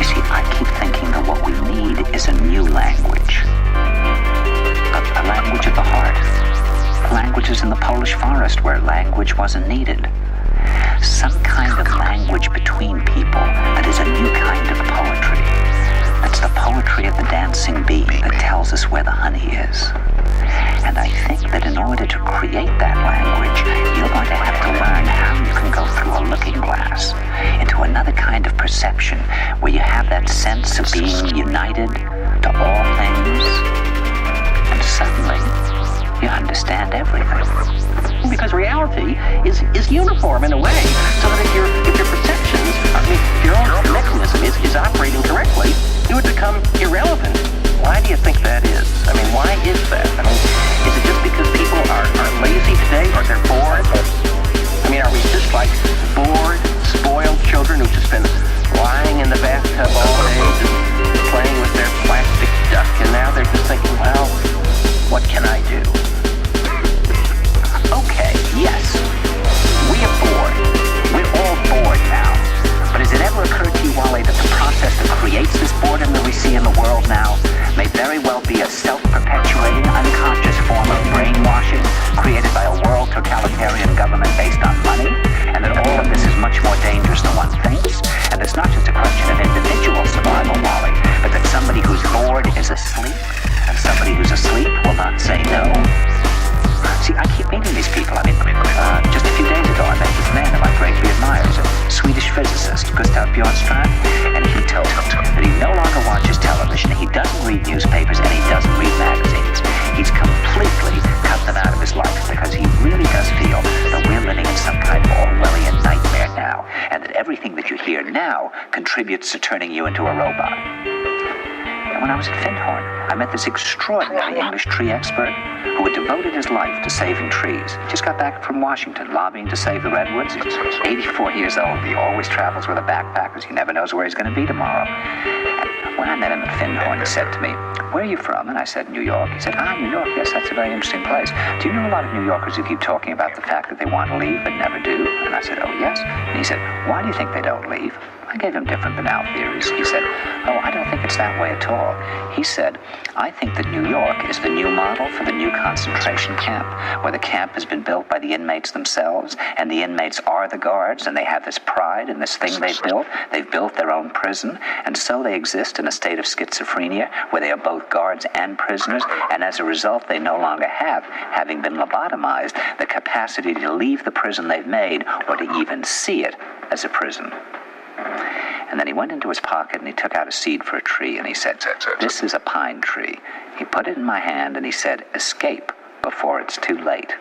See, I keep thinking that what we need is a new language. A language of the heart. Languages in the Polish forest where language wasn't needed. Some kind of language between people that is a new kind of poetry. That's the poetry of the dancing bee that tells us where the honey is. And I think that in order to create that language, you're going to have to learn how you can go through a looking glass into another kind of perception where you have that sense of being united to all things, and suddenly you understand everything. Because reality is uniform in a way, so that if your perceptions, if your own mechanism is operating correctly, it would become irrelevant. Why do you think that is? I mean, why is that? I mean, is it just because people are lazy today, or they're bored? I mean, are we just like bored, spoiled children who just been lying in the bathtub all day, just playing with their plastic duck, and now they're just thinking, well, what can I do? Okay, yes, we are bored. We're all bored now. But has it ever occurred to you, Wally, that the process that creates this boredom that we see in the world now may very well be a self-perpetuating, unconscious form of brainwashing created by a world totalitarian government based on money, and that all of this is much more dangerous than one thinks, and it's not just a question of individual survival, Wally, but that somebody who's bored is asleep, and somebody who's asleep will not say no. See, I keep meeting these people. I mean, just a few days ago, I met this man that I greatly admire. He's a Swedish physicist, Gustav Bjornstrand, and he told me that he no longer watches television, he doesn't read newspapers, and he doesn't read magazines. He's completely cut them out of his life because he really does feel that we're living in some kind of Orwellian nightmare now, and that everything that you hear now contributes to turning you into a robot. And when I was at Findhorn, I met this extraordinary English tree expert who had devoted his life to saving trees. He just got back from Washington, lobbying to save the redwoods. He's 84 years old. He always travels with a backpack because he never knows where he's going to be tomorrow. And when I met him at Findhorn, he said to me, "Where are you from?" And I said, "New York." He said, "New York, yes, that's a very interesting place. Do you know a lot of New Yorkers who keep talking about the fact that they want to leave but never do?" And I said, "Oh, yes." And he said, "Why do you think they don't leave?" I gave him different banal theories. He said, "Oh, I don't think it's that way at all." He said, "I think that New York is the new model for the new concentration camp, where the camp has been built by the inmates themselves, and the inmates are the guards, and they have this pride in this thing they've built. They've built their own prison, and so they exist in a state of schizophrenia, where they are both guards and prisoners, and as a result, they no longer have, having been lobotomized, the capacity to leave the prison they've made, or to even see it as a prison." And then he went into his pocket and he took out a seed for a tree and he said, "This is a pine tree." He put it in my hand and he said, "Escape before it's too late."